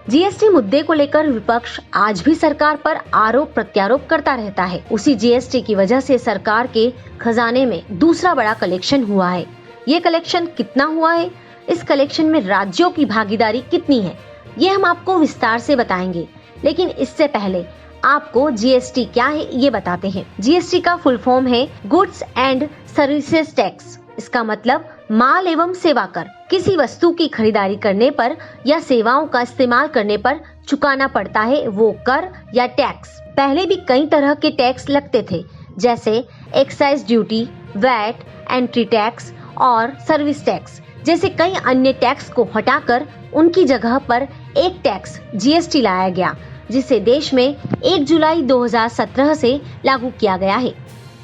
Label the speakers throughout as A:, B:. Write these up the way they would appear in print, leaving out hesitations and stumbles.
A: GST मुद्दे को लेकर विपक्ष आज भी सरकार पर आरोप प्रत्यारोप करता रहता है। उसी जीएसटी की वजह से सरकार के खजाने में दूसरा बड़ा कलेक्शन हुआ है। ये कलेक्शन कितना हुआ है, इस कलेक्शन में राज्यों की भागीदारी कितनी है, ये हम आपको विस्तार से बताएंगे। लेकिन इससे पहले आपको जीएसटी क्या है ये बताते हैं। जीएसटी का फुल फॉर्म है गुड्स एंड सर्विसेज टैक्स। इसका मतलब माल एवं सेवा कर। किसी वस्तु की खरीदारी करने पर या सेवाओं का इस्तेमाल करने पर चुकाना पड़ता है वो कर या टैक्स। पहले भी कई तरह के टैक्स लगते थे, जैसे excise duty, VAT, entry tax और सर्विस टैक्स जैसे कई अन्य टैक्स को हटाकर उनकी जगह पर एक टैक्स जीएसटी लाया गया, जिसे देश में 1 जुलाई 2017 से लागू किया गया है।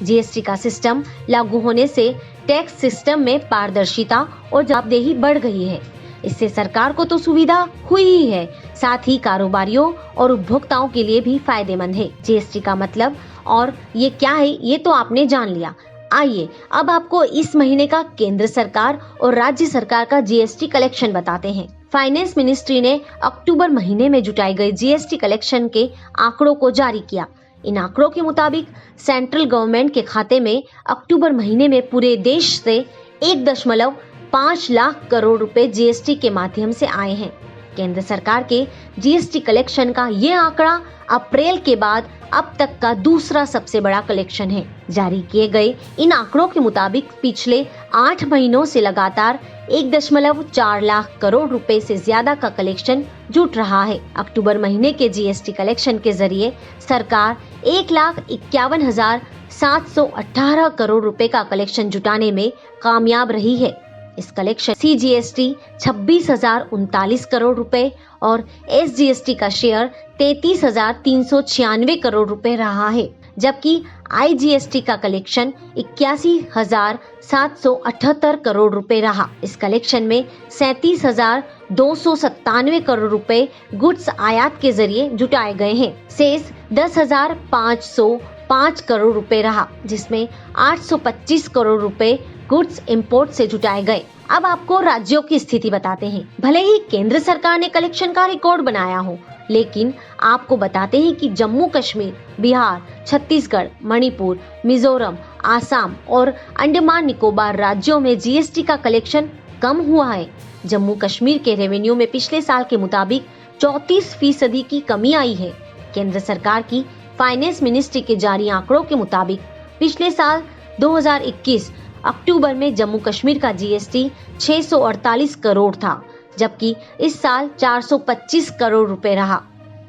A: जीएसटी का सिस्टम लागू होने से टैक्स सिस्टम में पारदर्शिता और जवाबदेही बढ़ गई है। इससे सरकार को तो सुविधा हुई ही है, साथ ही कारोबारियों और उपभोक्ताओं के लिए भी फायदेमंद है। जीएसटी का मतलब और ये क्या है ये तो आपने जान लिया। आइए अब आपको इस महीने का केंद्र सरकार और राज्य सरकार का जीएसटी कलेक्शन बताते हैं। फाइनेंस मिनिस्ट्री ने अक्टूबर महीने में जुटाई गई जीएसटी कलेक्शन के आंकड़ों को जारी किया। इन आंकड़ों के मुताबिक सेंट्रल गवर्नमेंट के खाते में अक्टूबर महीने में पूरे देश से 1.5 लाख करोड़ रुपए जीएसटी के माध्यम से आए हैं। केंद्र सरकार के जीएसटी कलेक्शन का ये आंकड़ा अप्रैल के बाद अब तक का दूसरा सबसे बड़ा कलेक्शन है। जारी किए गए इन आंकड़ों के मुताबिक पिछले 8 महीनों से लगातार 1.4 लाख करोड़ रुपए से ज्यादा का कलेक्शन जुट रहा है। अक्टूबर महीने के जीएसटी कलेक्शन के जरिए सरकार 1,51,718 करोड़ रुपए का कलेक्शन जुटाने में कामयाब रही है। इस कलेक्शन सीजीएसटी 26,039 करोड़ रुपए और एसजीएसटी का शेयर 33,396 करोड़ रुपए रहा है, जबकि आईजीएसटी का कलेक्शन 81,778 करोड़ रुपए रहा। इस कलेक्शन में 37,297 करोड़ रुपए गुड्स आयात के जरिए जुटाए गए हैं। शेष 10,505 करोड़ रुपए रहा, जिसमें 825 करोड़ रुपए गुड्स इंपोर्ट से जुटाए गए। अब आपको राज्यों की स्थिति बताते हैं। भले ही केंद्र सरकार ने कलेक्शन का रिकॉर्ड बनाया हो, लेकिन आपको बताते हैं कि जम्मू कश्मीर, बिहार, छत्तीसगढ़, मणिपुर, मिजोरम, आसाम और अंडमान निकोबार राज्यों में जीएसटी का कलेक्शन कम हुआ है। जम्मू कश्मीर के रेवेन्यू में पिछले साल के मुताबिक 34% की कमी आई है। केंद्र सरकार की फाइनेंस मिनिस्ट्री के जारी आंकड़ों के मुताबिक पिछले साल 2021 अक्टूबर में जम्मू कश्मीर का जीएसटी 648 करोड़ था, जबकि इस साल 425 करोड़ रुपए रहा।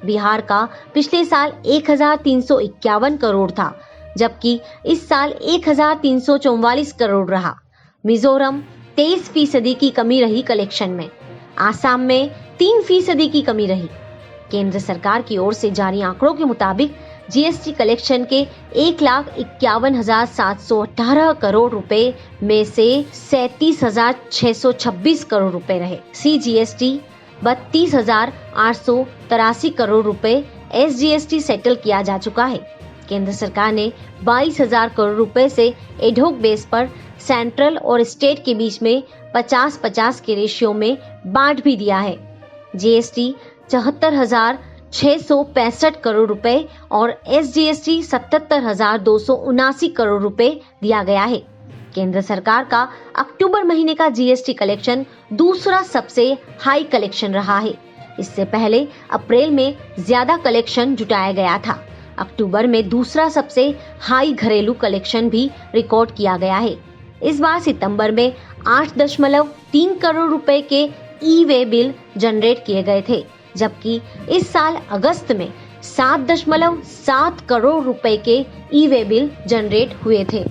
A: बिहार का पिछले साल 1,351 करोड़ था, जबकि इस साल 1,344 करोड़ रहा। मिजोरम 23% की कमी रही कलेक्शन में। आसाम में 3% की कमी रही। केंद्र सरकार की ओर से जारी आंकड़ों के मुताबिक जीएसटी कलेक्शन के 1,51,718 करोड़ रुपए में से 37,626 करोड़ रुपए रहे। सीजीएसटी 32,883 करोड़ रुपए, एसजीएसटी सेटल किया जा चुका है। केंद्र सरकार ने 22,000 करोड़ रुपए से एडहोक बेस पर सेंट्रल और स्टेट के बीच में 50-50 के रेशियो में बांट भी दिया है। जीएसटी 74,665 करोड़ रुपए और एसजीएसटी 77,279 करोड़ रुपए दिया गया है। केंद्र सरकार का अक्टूबर महीने का जीएसटी कलेक्शन दूसरा सबसे हाई कलेक्शन रहा है। इससे पहले अप्रैल में ज्यादा कलेक्शन जुटाया गया था। अक्टूबर में दूसरा सबसे हाई घरेलू कलेक्शन भी रिकॉर्ड किया गया है। इस बार सितंबर में 8.3 करोड़ रुपए के ई वे बिल जनरेट किए गए थे, जबकि इस साल अगस्त में 7.7 करोड़ रुपए के ई वे बिल जनरेट हुए थे।